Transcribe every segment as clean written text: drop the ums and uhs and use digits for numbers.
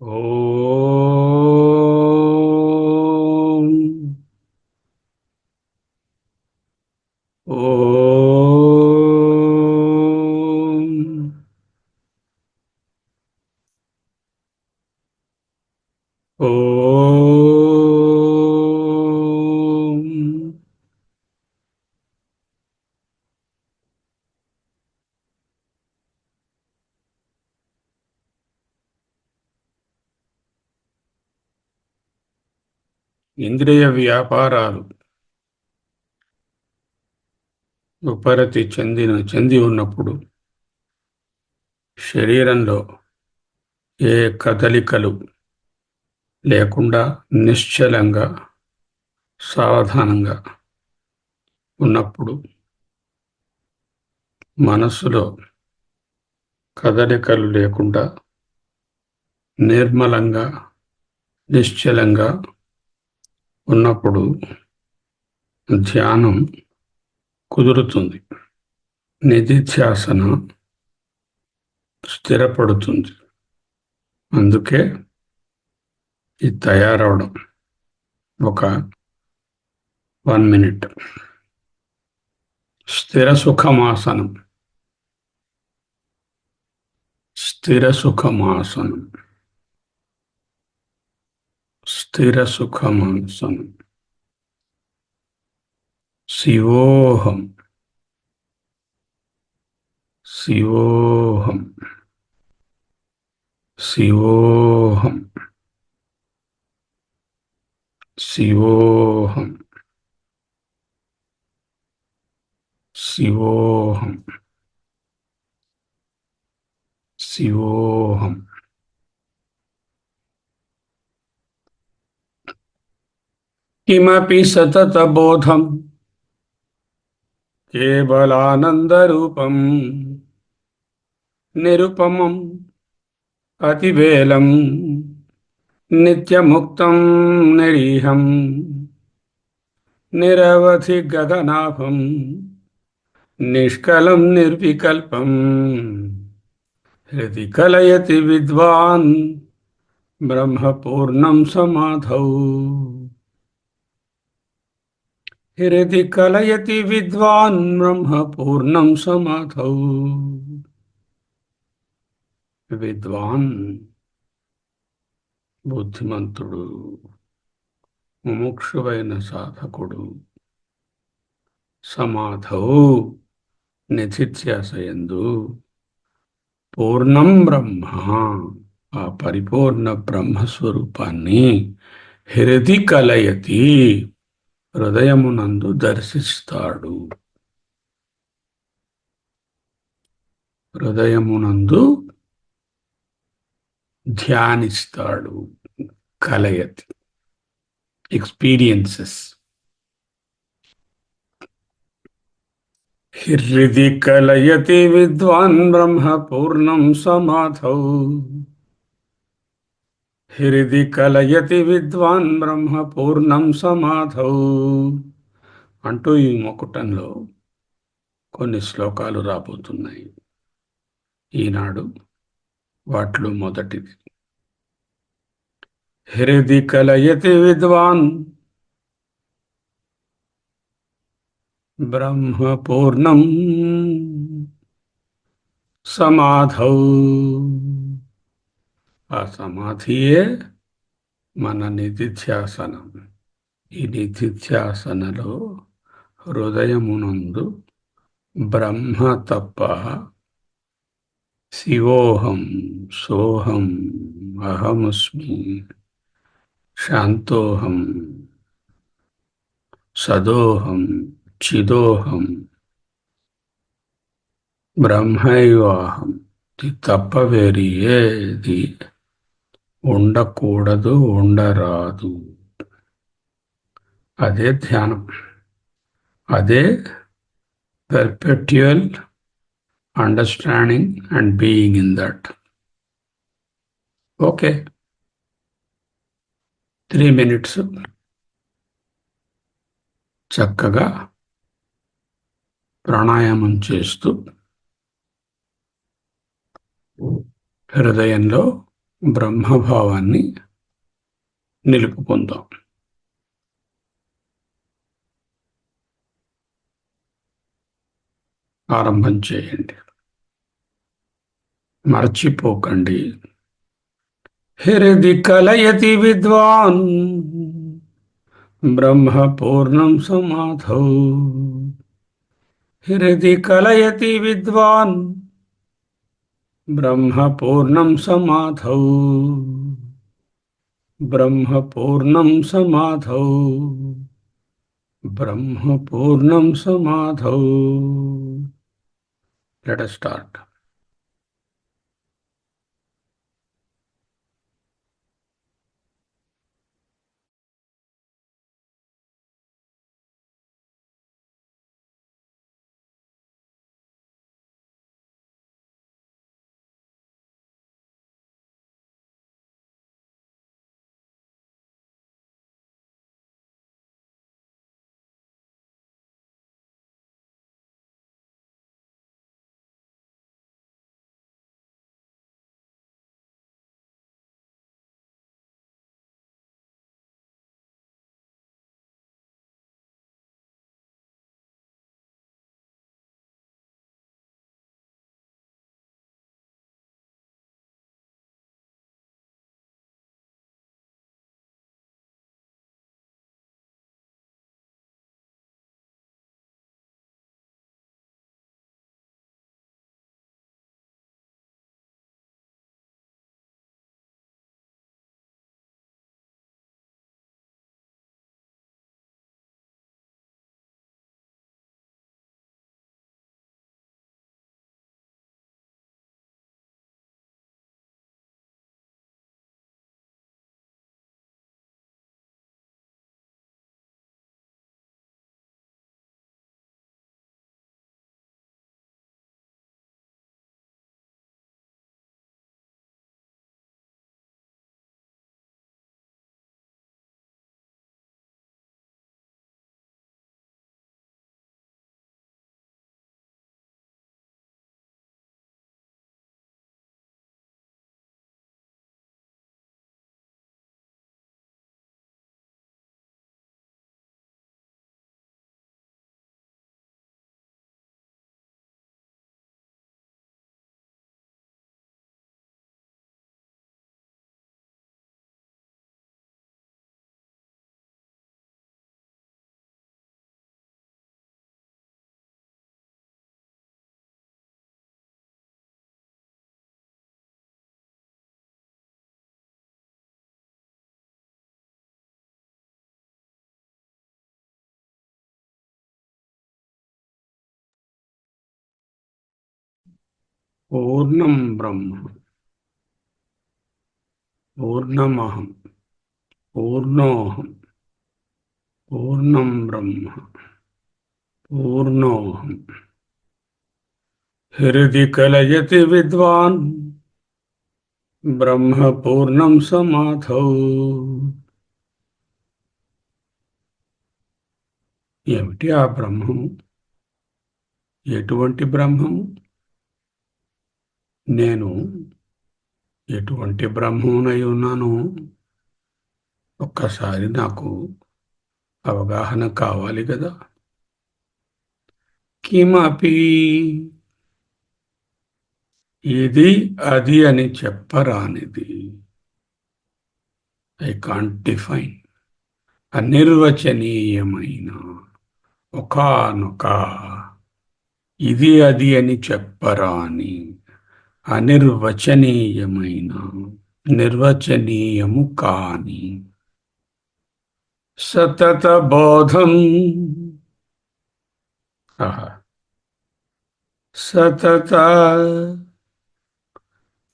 ఓం ఓం ఓం ఇంద్రియ వ్యాపారాలు ఉపరతి చెంది ఉన్నప్పుడు శరీరంలో ఏ కదలికలు లేకుండా నిశ్చలంగా సావధానంగా ఉన్నప్పుడు మనస్సులో కదలికలు లేకుండా నిర్మలంగా నిశ్చలంగా ఉన్నప్పుడు ధ్యానం కుదురుతుంది. నిధిధ్యాసన స్థిరపడుతుంది. అందుకే ఇది తయారవడం ఒక 1 minute. స్థిర సుఖమాసనం. స్థిర సుఖమాసనం. స్థిర సుఖమాసనం. శివోహం. శివోహం. శివోహం. శివోహం. శివోహం. శివోహం. కిమపి సతతబోధం కేవలానందరూపం నిరుపమం అతివేలం నిత్యముక్తం నిరీహం నిరవధి గగనాభం నిష్కలం నిర్వికల్పం హృది కలయతి విద్వాన్ బ్రహ్మపూర్ణం సమాధౌ. హృది కలయతి విద్వాన్ బ్రహ్మపూర్ణం సమాధౌ. విద్వాన్ బుద్ధిమంతుడు, ముముక్షువైన సాధకుడు, సమాధౌ నిధిధ్యాసయందు పూర్ణం బ్రహ్మ ఆ పరిపూర్ణ బ్రహ్మస్వరూపాన్ని హృది కలయతి హృదయమునందు దర్శిస్తాడు. హృదయమునందు ధ్యానిస్తాడు. కలయతి ఎక్స్పీరియన్సెస్. హృది కలయతి విద్వాన్ బ్రహ్మ పూర్ణం సమాధౌ. హృది కలయతి విద్వాన్ బ్రహ్మ పూర్ణం సమాధౌ అంటూ ఈ మొకుటంలో కొన్ని శ్లోకాలు రాబోతున్నాయి. ఈనాడు వాటిలో మొదటిది. హృది కలయతి విద్వాన్ బ్రహ్మ పూర్ణం సమాధౌ. ఆ సమాధియే మన నిధిధ్యాసనం. ఈ నిధిధ్యాసనలో హృదయమునందు బ్రహ్మ తప్ప శివోహం, సోహం, అహమస్మి, శాంతోహం, సదోహం, చిదోహం, బ్రహ్మైవాహం తప్ప వేరు ఏది ఉండకూడదు, ఉండరాదు. అదే ధ్యానం. అదే perpetual understanding and being in that. Okay, 3 minutes చక్కగా ప్రాణాయామం చేస్తూ హృదయంలో బ్రహ్మభావాన్ని నిలుపుకుందాం. ఆరంభం చేయండి. మరచిపోకండి. హృది కలయతి విద్వాన్ బ్రహ్మ పూర్ణం సమాధౌ. హృది కలయతి విద్వాన్ బ్రహ్మ పూర్ణం సమాధౌ. బ్రహ్మ పూర్ణం సమాధౌ. బ్రహ్మ పూర్ణం సమాధౌ. Let us start. పూర్ణం బ్రహ్మ పూర్ణమహం పూర్ణోహం పూర్ణం బ్రహ్మ పూర్ణోహం. హృది కలయతి విద్వాన్ బ్రహ్మ పూర్ణం సమాధౌ. ఏమిటి ఆ బ్రహ్మము? ఎటువంటి బ్రహ్మము? నేను ఎటువంటి బ్రహ్మమునై ఉన్నాను? ఒక్కసారి నాకు అవగాహన కావాలి కదా. కిమపి, ఇది అది అని చెప్పరానిది. I can't define. అనిర్వచనీయమైన ఒకానొక ఇది అది అని చెప్పరాని, అనిర్వచనీయమైన, నిర్వచనీయము కాని సతత బోధం. సతత,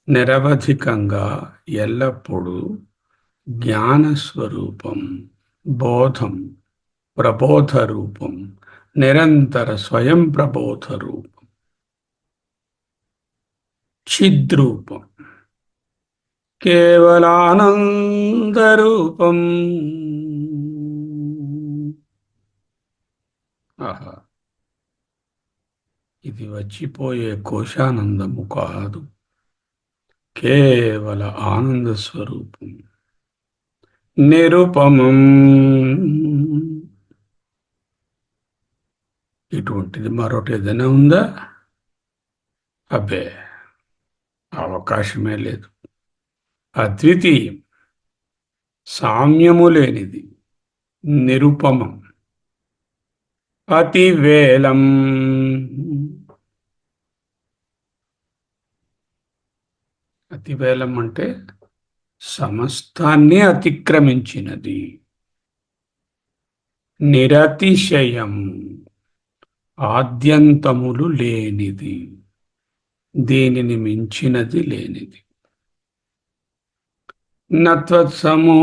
నిరవధికంగా, ఎల్లప్పుడూ జ్ఞానస్వరూపం, బోధం, ప్రబోధ రూపం, నిరంతర స్వయం ప్రబోధ రూపం, చిద్రూపం, కేవలానందరూపం. ఆహా, ఇది వచ్చిపోయే కోశానందము కాదు. కేవల ఆనంద స్వరూపం, నిరుపమం. ఇటువంటిది మరొకటి ఏదైనా ఉందా? అబ్బే, అవకాశమే లేదు. అద్వితీయం, సామ్యము లేనిది, నిరుపమం, అతివేలం. అతివేలం అంటే సమస్తాన్ని అతిక్రమించినది, నిరతిశయం, ఆద్యంతములు లేనిది, దీనిని మించినది లేనిది. నత్వత్సమో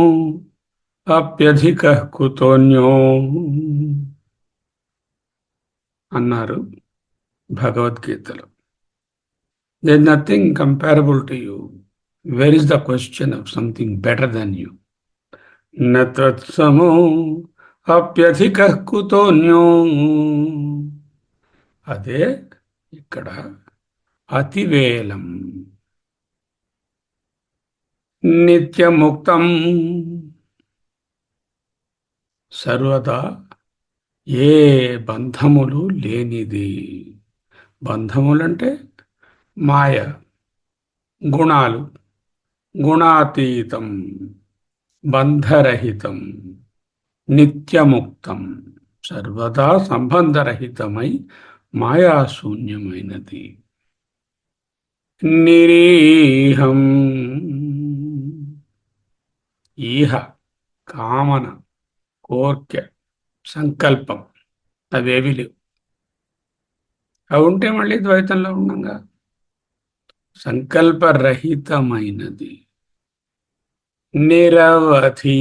అప్యధిక కుతోన్యో అన్నారు భగవద్గీతలో. There nothing comparable to you. Where is the question of something better than you? నత్వత్సమో అప్యధిక కుతోన్యో. అదే ఇక్కడ అతివేలం, నిత్యముక్తం, సర్వదా ఏ బంధములు లేనిది. బంధములంటే మాయ, గుణాలు, గుణాతీతం, బంధరహితం, నిత్యముక్తం, సర్వదా సంబంధరహితమై మాయాశూన్యమైనది. నిరీహం, ఈహ కామన, కోర్కె, సంకల్పం అవేవి లేవు. అవి ఉంటే మళ్ళీ ద్వైతంలో ఉండంగా. సంకల్పరహితమైనది, నిరవధి,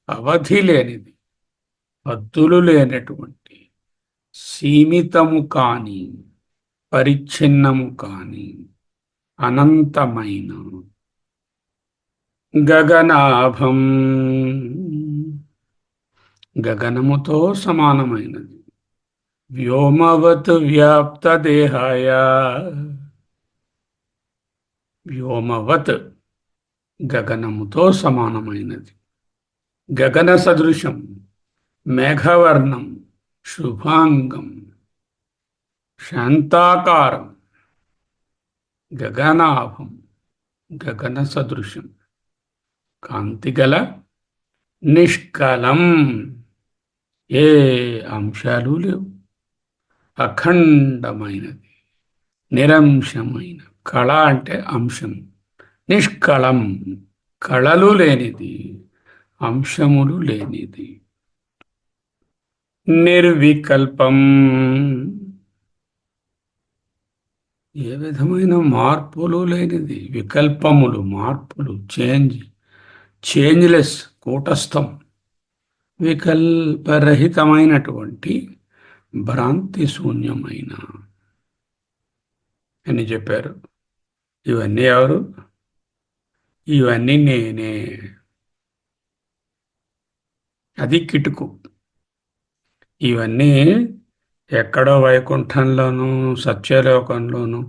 అవధి లేనిది, హద్దులు లేనటువంటి, సీమితము కాని, పరిచ్ఛిన్నము కాని, అనంతమైన, గగనాభం, గగనముతో సమానమైనది, వ్యోమవత్ వ్యాప్త దేహాయ. వ్యోమవత్ గగనముతో సమానమైనది, గగన సదృశం, మేఘవర్ణం, శుభాంగం, శాంతాకారం, గగనాభం, గగన సదృశం, కాంతిగల, నిష్కలం, ఏ అంశాలు లేవు, అఖండమైనది, నిరంశమైన. కళ అంటే అంశం, నిష్కళం, కళలు లేనిది, అంశములు లేనిది. నిర్వికల్పం, ఏ విధమైన మార్పులు లేనిది, వికల్పములు, మార్పులు, చేంజ్లెస్, కూటస్థం, వికల్పరహితమైనటువంటి, భ్రాంతి శూన్యమైన అని చెప్పారు. ఇవన్నీ ఎవరు? ఇవన్నీ నేనే. అది కిటుకు. ఇవన్నీ ఎక్కడో వైకుంఠంలోనూ, సత్యలోకంలోనూ,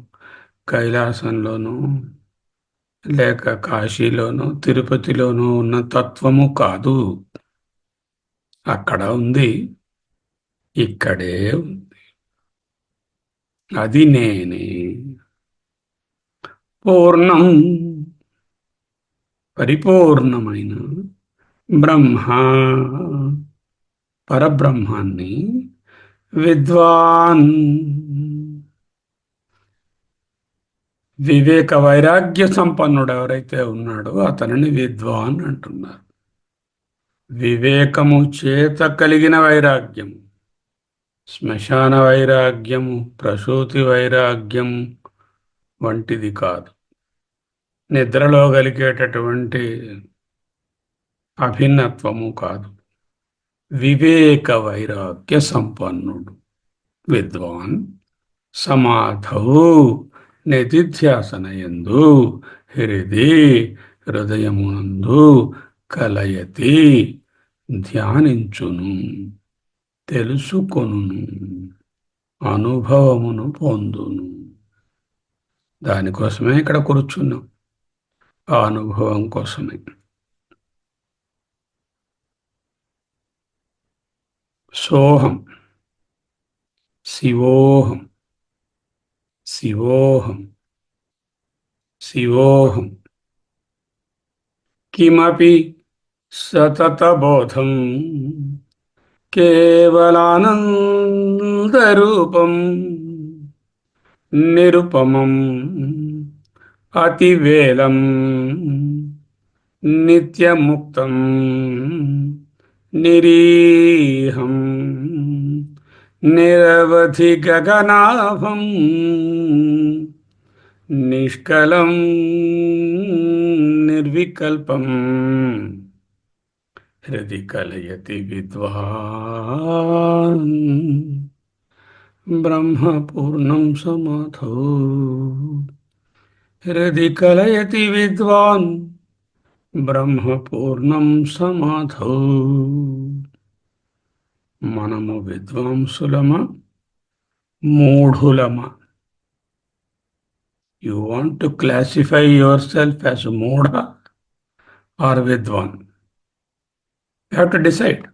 కైలాసంలోనూ, లేక కాశీలోనూ, తిరుపతిలోనూ ఉన్న తత్వము కాదు. అక్కడ ఉంది, ఇక్కడే ఉంది. అది నేనే. పూర్ణం, పరిపూర్ణమైన బ్రహ్మ, పరబ్రహ్మాన్ని, విద్వాన్, వివేక వైరాగ్య సంపన్నుడు ఎవరైతే ఉన్నాడో అతనిని విద్వాన్ అంటున్నారు. వివేకము చేత కలిగిన వైరాగ్యము, శ్మశాన వైరాగ్యము, ప్రసూతి వైరాగ్యము వంటిది కాదు. నిద్రలో కలిగేటటువంటి అభిన్నత్వము కాదు. వివేక వైరాగ్య సంపన్నుడు విద్వాన్. సమాధౌ, నిధిధ్యాసనయందు, హృదయమునందు కలయతి, ధ్యానించును, తెలుసుకొనును, అనుభవమును పొందును. దానికోసమే ఇక్కడ కూర్చున్నాం, ఆ అనుభవం కోసమే. సోహం, శివోహం, శివోహం, శివోహం. కిమపి సతతబోధం కేవలానందరూపం నిరుపమం అతివేలం నిత్యముక్తం నిరీహం నిరవధి గగనాభం నిష్కలం నిర్వికల్పం హృది కలయతి విద్వాన్ బ్రహ్మపూర్ణం సమాధో. హృది కలయతి విద్వాన్ బ్రహ్మపూర్ణం సమాధో. మనము విద్వాంసులమా, మూఢులమా? You want to classify yourself as Moodha or Vidwan? You have to decide.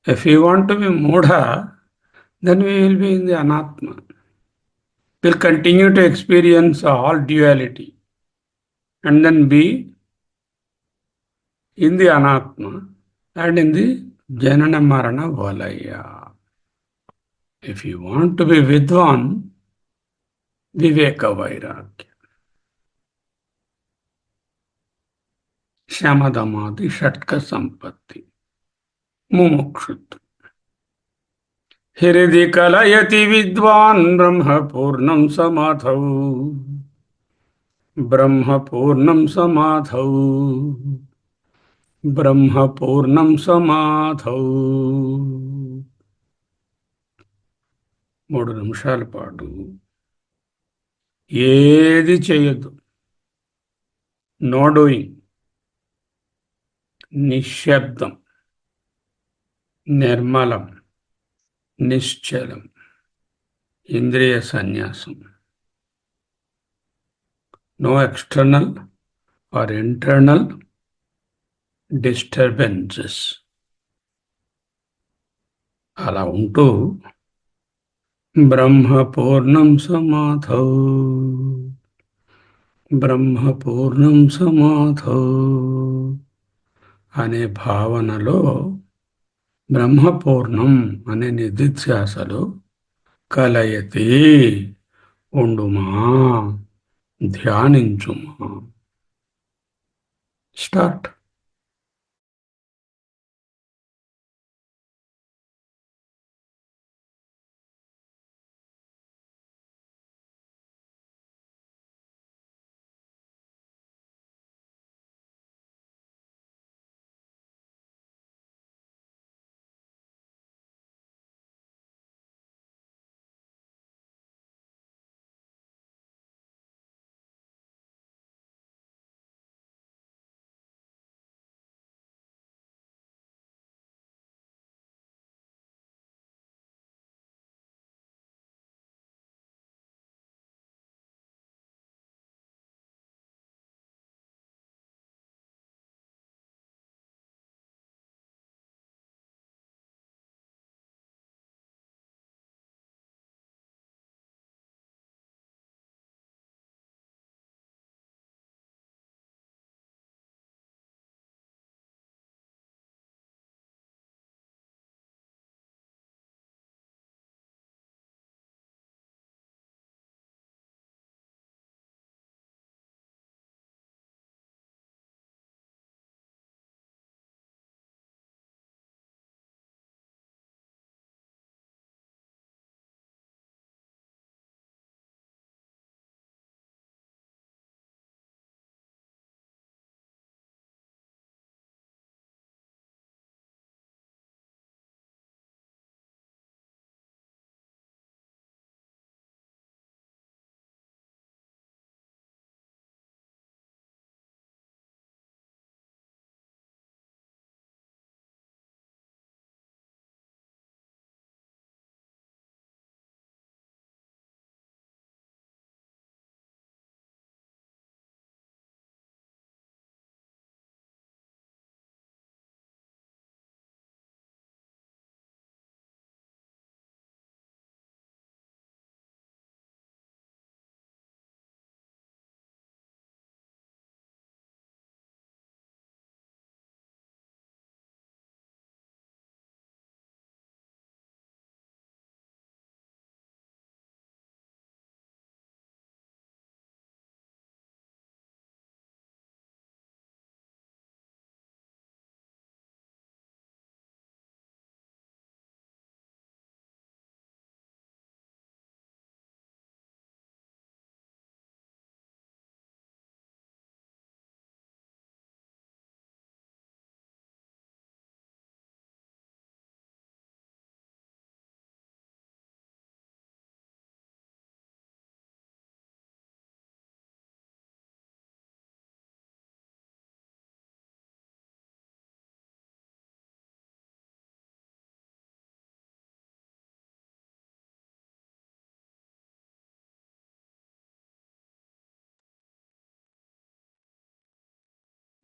If you want to be Moodha, then we will be in the Anatma. We'll continue to experience all duality and then be in the Anatma and in the Janana Marana Valaya. If you want to be Vidwan, Viveka Vairagya. Shamadamadi Shatka Sampatti. Mumukshut. हृदि कलयति विद्वान् ब्रह्मपूर्णं समाधौ. ब्रह्मपूर्णं समाधौ. బ్రహ్మపూర్ణం సమాధౌ. 3 నిమిషాల పాటు ఏది చేయొద్దు. No doing. నిశ్శబ్దం, నిర్మలం, నిశ్చలం, ఇంద్రియ సన్యాసం. No external or internal disturbances. అలా ఉంటూ బ్రహ్మపూర్ణం సమాధౌ. బ్రహ్మపూర్ణం సమాధౌ అనే భావనలో, బ్రహ్మపూర్ణం అనే నిధిధ్యాసలో కలయతి ఉండుమా, ధ్యానించుమా. స్టార్ట్.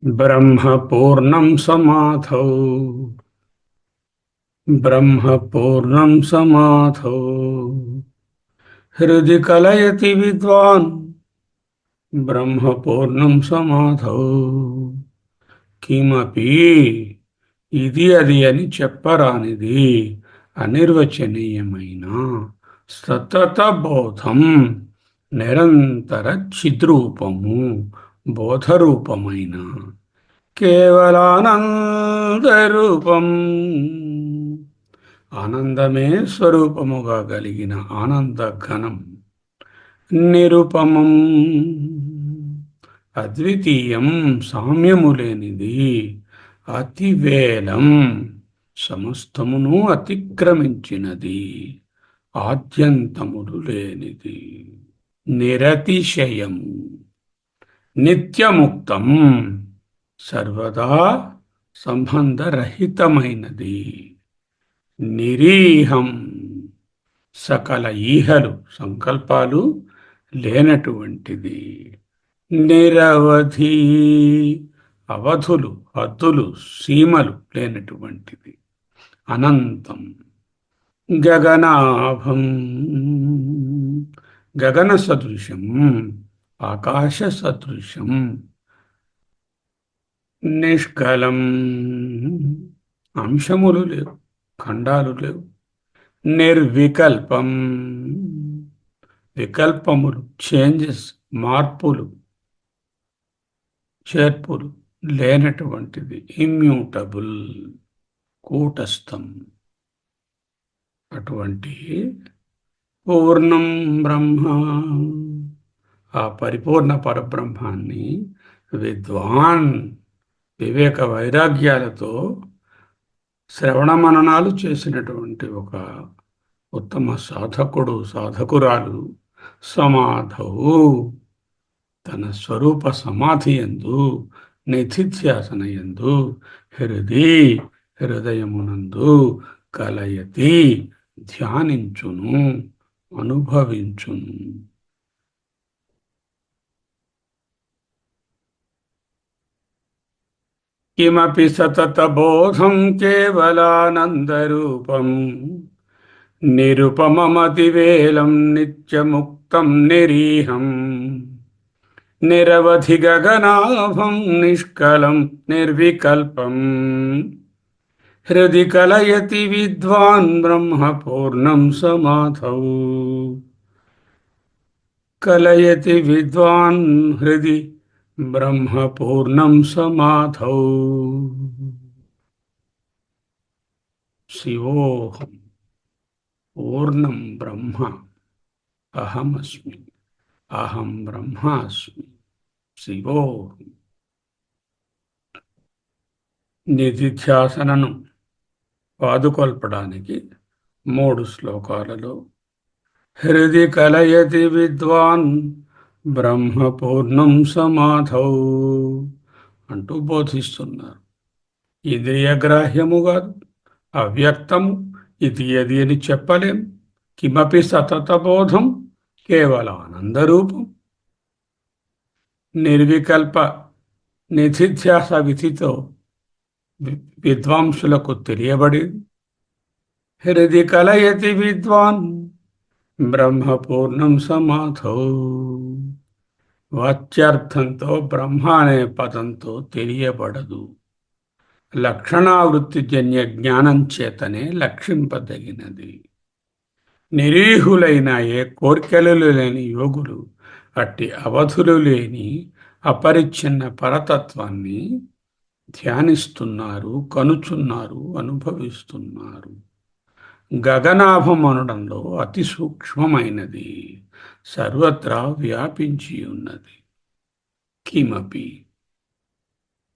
ब्रह्म पूर्णं समाधौ ब्रह्म पूर्णं समाधौ हृदि कलयति विद्वान् ब्रह्म पूर्णं समाधौ కిమపి ఇది అది అని చెప్పరానిది అనిర్వచనీయమైన సతత బోధం నిరంతర చిద్రూపము బోధరూపమైన కేవలానందరూపం ఆనందమే స్వరూపముగా కలిగిన ఆనంద ఘనం నిరుపమం అద్వితీయం సామ్యము లేనిది అతివేలం సమస్తమును అతిక్రమించినది ఆద్యంతములు లేనిది నిరతిశయము నిత్యముక్తం సర్వదా సంబంధరహితమైనది నిరీహం సకల ఈహలు సంకల్పాలు లేనటువంటిది నిరవధి అవధులు హద్దులు సీమలు లేనటువంటిది అనంతం గగనాభం గగన సదృశం ఆకాశ సదృశం నిష్కలం అంశములు లేవు ఖండాలు లేవు నిర్వికల్పం వికల్పములు చేంజెస్ మార్పులు చేర్పులు లేనటువంటిది ఇమ్యూటబుల్ కూటస్థం అటువంటి పూర్ణం బ్రహ్మ ఆ పరిపూర్ణ పరబ్రహ్మాన్ని విద్వాన్ వివేక వైరాగ్యాలతో శ్రవణ మననాలు చేసినటువంటి ఒక ఉత్తమ సాధకుడు సాధకురాలు సమాధవు తన స్వరూప సమాధి యందు నిధిధ్యాసన యందు హృదయమునందు కలయతి ధ్యానించును అనుభవించును కిమపి సతత బోధం కేవలానందరూపం నిరుపమమతివేలం నిత్యముక్తం నిరీహం నిరవధి గగనాభం నిష్కలం నిర్వికల్పం హృది కలయతి విద్వాన్ బ్రహ్మ పూర్ణం సమాధౌ కలయతి విద్వాన్ హృది బ్రహ్మ పూర్ణం సమాధౌ శివోహం పూర్ణం బ్రహ్మ అహమస్మి అహం బ్రహ్మాస్మి శివోహం నిధిధ్యాసనను పాదుకొల్పడానికి 3 శ్లోకాలలో హృది కలయతి విద్వాన్ బ్రహ్మ పూర్ణం సమాధౌ అంటూ బోధిస్తున్నారు. ఇంద్రియగ్రాహ్యము కాదు, అవ్యక్తము, ఇది అది అని చెప్పలేం. కిమపి సతత బోధం కేవల ఆనందరూపం నిర్వికల్ప నిధిధ్యాస విధితో విద్వాంసులకు తెలియబడి హృది కలయతి విద్వాన్ బ్రహ్మ పూర్ణం సమాధౌ వాచ్యార్థంతో బ్రహ్మ అనే పదంతో తెలియబడదు. లక్షణావృత్తిజన్య జ్ఞానం చేతనే లక్షింపదగినది. నిరీహులైన ఏ కోర్కెలు లేని యోగులు అట్టి అవధులు లేని అపరిచ్ఛిన్న పరతత్వాన్ని ధ్యానిస్తున్నారు, కనుచున్నారు, అనుభవిస్తున్నారు. గగనాభం అనడంలో అతి సూక్ష్మమైనది, సర్వత్రా వ్యాపించి ఉన్నది. కిమపి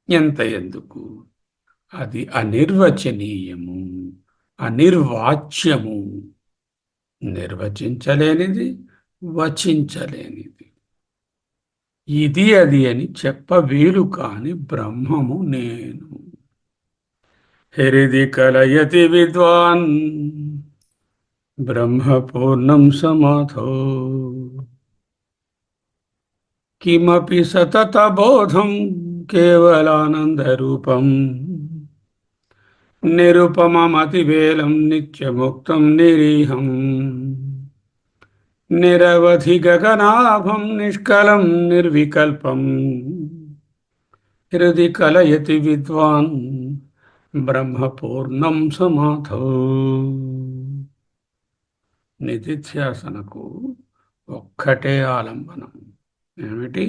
ఎంత ఎందుకు, అది అనిర్వచనీయము, అనిర్వాచ్యము, నిర్వచించలేనిది, వచించలేనిది. ఇది అది అని చెప్పవీలు కాని బ్రహ్మము నేను. హృది కలయతి విద్వాన్ బ్రహ్మ పూర్ణం సమాధౌ కిమపి సతత బోధం కేవలానందరూపం నిరుపమమతివేలం నిత్యముక్తం నిరీహం నిరవధి గగనాభం నిష్కలం నిర్వికల్పం హృది కలయతి విద్వాన్ బ్రహ్మపూర్ణం సమాధౌ. నిధిధ్యాసనకు ఒక్కటే ఆలంబనం. ఏమిటి?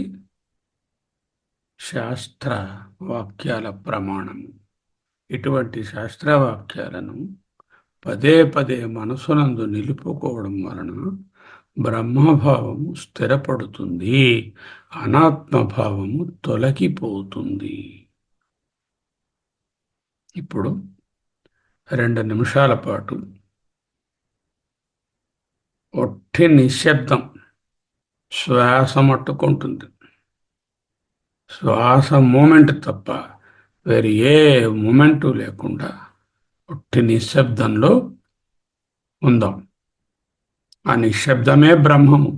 శాస్త్ర వాక్యాల ప్రమాణము. ఇటువంటి శాస్త్రవాక్యాలను పదే పదే మనసునందు నిలుపుకోవడం వలన బ్రహ్మభావము స్థిరపడుతుంది, అనాత్మభావము తొలగిపోతుంది. ఇప్పుడు 2 నిమిషాల పాటు ఒట్టి నిశ్శబ్దం, శ్వాస మట్టుకుంటుంది. శ్వాస మూమెంట్ తప్ప వేరే ఏ మూమెంటు లేకుండా ఒట్టి నిశ్శబ్దంలో ఉందాం. ఆ నిశ్శబ్దమే బ్రహ్మము.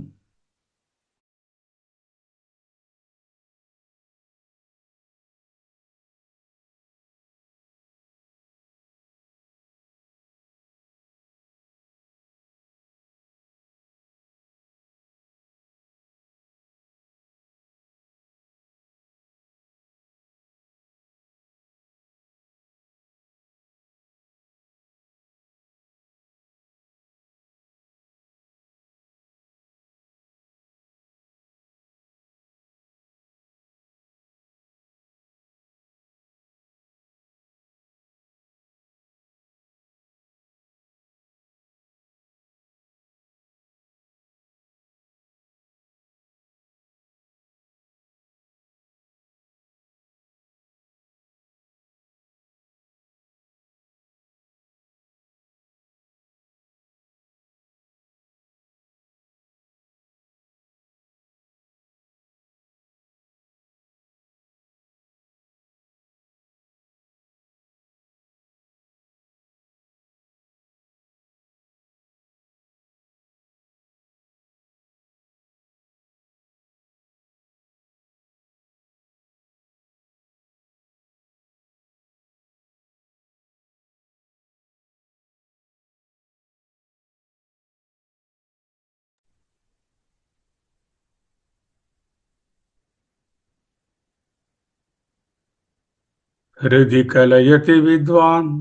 హృది కలయతి విద్వాన్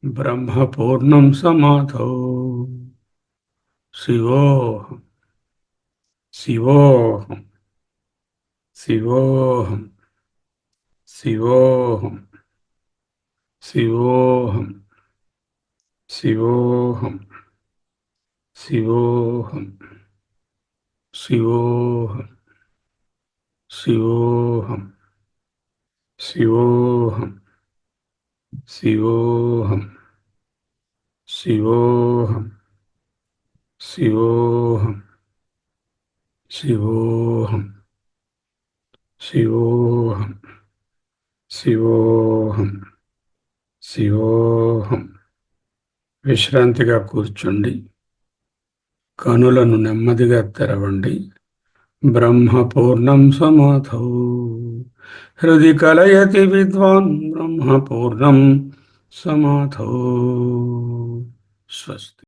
బ్రహ్మపూర్ణం సమాధౌ. శివోహం శివోహం శివోహం శివోహం శివోహం శివోహం శివోహం శివోహం శివోహం శివోహం శివోహం శివోహం శివోహం శివోహం శివోహం శివోహం శివోహం. విశ్రాంతిగా కూర్చోండి. కనులను నెమ్మదిగా తెరవండి. బ్రహ్మపూర్ణం సమాధౌ. హృది కలయతి విద్వాన్ బ్రహ్మపూర్ణం సమాధౌ. స్వస్తి.